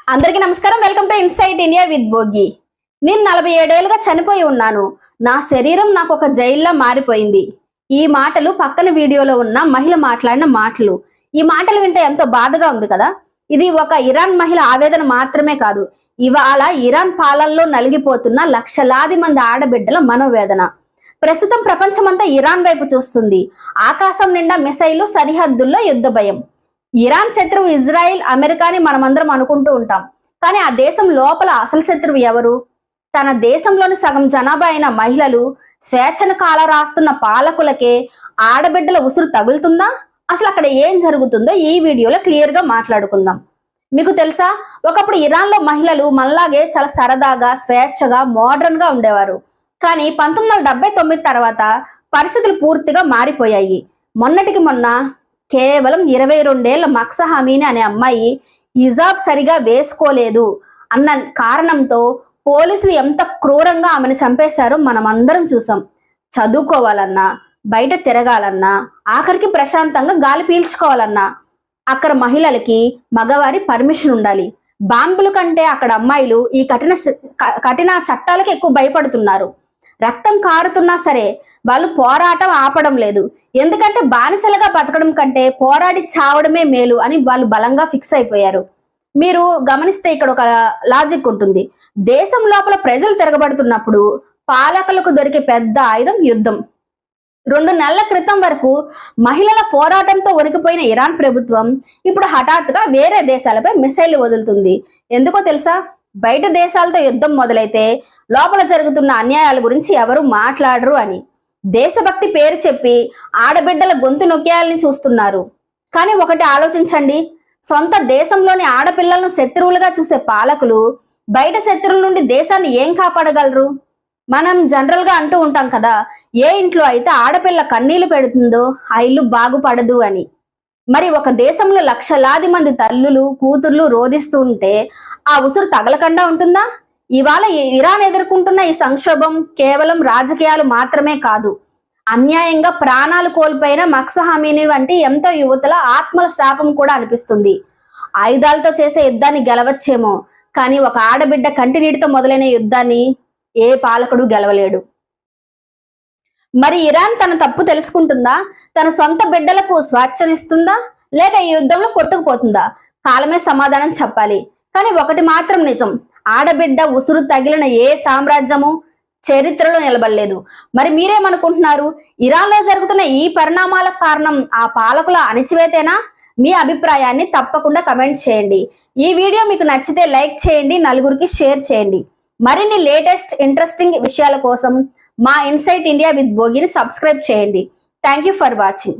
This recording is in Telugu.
అందరికీ నమస్కారం. Welcome to insight India with Bhogi. నేను 47 ఏళ్ళుగా చనిపోయి ఉన్నాను. నా శరీరం నాకు ఒక జైల్లో మారిపోయింది. ఈ మాటలు పక్కన వీడియోలో ఉన్న మహిళ మాట్లాడిన మాటలు. ఈ మాటలు వింటే ఎంతో బాధగా ఉంది కదా. ఇది ఒక ఇరాన్ మహిళ ఆవేదన మాత్రమే కాదు, ఇవాళ ఇరాన్ పాలనలో నలిగిపోతున్న లక్షలాది మంది ఆడబిడ్డల మనోవేదన. ప్రస్తుతం ప్రపంచమంతా ఇరాన్ వైపు చూస్తుంది. ఆకాశం నిండా మిసైలు, సరిహద్దుల్లో యుద్ధ భయం. ఇరాన్ శత్రువు ఇజ్రాయిల్, అమెరికాని మనమందరం అనుకుంటూ ఉంటాం. కానీ ఆ దేశం లోపల అసలు శత్రువు ఎవరు? తన దేశంలోని సగం జనాభా అయిన మహిళలు, స్వేచ్ఛను కాల రాస్తున్న పాలకులకే ఆడబిడ్డల ఉసురు తగులుతుందా? అసలు అక్కడ ఏం జరుగుతుందో ఈ వీడియోలో క్లియర్ గా మాట్లాడుకుందాం. మీకు తెలుసా, ఒకప్పుడు ఇరాన్ లో మహిళలు మనలాగే చాలా సరదాగా, స్వేచ్ఛగా, మోడర్న్ గా ఉండేవారు. కానీ 1979 తర్వాత పరిస్థితులు పూర్తిగా మారిపోయాయి. మొన్నటికి మొన్న కేవలం 22 ఏళ్ల మక్సా అమీని అనే అమ్మాయి హిజాబ్ సరిగా వేసుకోలేదు అన్న కారణంతో పోలీసులు ఎంత క్రూరంగా ఆమెను చంపేశారో మనం అందరం చూసాం. చదువుకోవాలన్నా, బయట తిరగాలన్నా, ఆఖరికి ప్రశాంతంగా గాలి పీల్చుకోవాలన్నా అక్కడ మహిళలకి మగవారి పర్మిషన్ ఉండాలి. బాంబుల కంటే అక్కడ అమ్మాయిలు ఈ కఠిన చట్టాలకు ఎక్కువ భయపడుతున్నారు. రక్తం కారుతున్నా సరే వాళ్ళు పోరాటం ఆపడం లేదు. ఎందుకంటే బానిసలుగా బతకడం కంటే పోరాడి చావడమే మేలు అని వాళ్ళు బలంగా ఫిక్స్ అయిపోయారు. మీరు గమనిస్తే ఇక్కడ ఒక లాజిక్ ఉంటుంది. దేశం లోపల ప్రజలు తిరగబడుతున్నప్పుడు పాలకులకు దొరికే పెద్ద ఆయుధం యుద్ధం. 2 నెలల క్రితం వరకు మహిళల పోరాటంతో వణికిపోయిన ఇరాన్ ప్రభుత్వం ఇప్పుడు హఠాత్తుగా వేరే దేశాలపై మిసైళ్లు వదులుతుంది. ఎందుకో తెలుసా? బయట దేశాలతో యుద్ధం మొదలైతే లోపల జరుగుతున్న అన్యాయాల గురించి ఎవరు మాట్లాడరు అని. దేశభక్తి పేరు చెప్పి ఆడబిడ్డల గొంతు నొక్కేయాలని చూస్తున్నారు. కానీ ఒకటి ఆలోచించండి, సొంత దేశంలోని ఆడపిల్లలను శత్రువులుగా చూసే పాలకులు బయట శత్రువుల నుండి దేశాన్ని ఏం కాపాడగలరు? మనం జనరల్ గా అంటూ ఉంటాం కదా, ఏ ఇంట్లో అయితే ఆడపిల్ల కన్నీళ్లు పెడుతుందో ఆ ఇల్లు బాగుపడదు అని. మరి ఒక దేశంలో లక్షలాది మంది తల్లులు, కూతుర్లు రోధిస్తూ ఉంటే ఆ ఉసురు తగలకుండా ఉంటుందా? ఇవాళ ఇరాన్ ఎదుర్కొంటున్న ఈ సంక్షోభం కేవలం రాజకీయాలు మాత్రమే కాదు, అన్యాయంగా ప్రాణాలు కోల్పోయిన మక్సా అమీని వంటి ఎంతో యువతుల ఆత్మల శాపం కూడా అనిపిస్తుంది. ఆయుధాలతో చేసే యుద్ధాన్ని గెలవచ్చేమో, కానీ ఒక ఆడబిడ్డ కంటి నీటితో మొదలైన యుద్ధాన్ని ఏ పాలకుడు గెలవలేడు. మరి ఇరాన్ తన తప్పు తెలుసుకుంటుందా? తన సొంత బిడ్డలకు స్వేచ్ఛనిస్తుందా? లేక ఈ యుద్ధంలో కొట్టుకుపోతుందా? కాలమే సమాధానం చెప్పాలి. కానీ ఒకటి మాత్రం నిజం, ఆడబిడ్డ ఉసురు తగిలిన ఏ సామ్రాజ్యము చరిత్రలో నిలబడలేదు. మరి మీరేమనుకుంటున్నారు? ఇరాన్ లో జరుగుతున్న ఈ పరిణామాలకు కారణం ఆ పాలకుల అణిచివేతేనా? మీ అభిప్రాయాన్ని తప్పకుండా కమెంట్ చేయండి. ఈ వీడియో మీకు నచ్చితే లైక్ చేయండి, నలుగురికి షేర్ చేయండి. మరిన్ని లేటెస్ట్ ఇంట్రెస్టింగ్ విషయాల కోసం మా ఇన్సైట్ ఇండియా విత్ భోగిని సబ్స్క్రైబ్ చేయండి. Thank you for watching.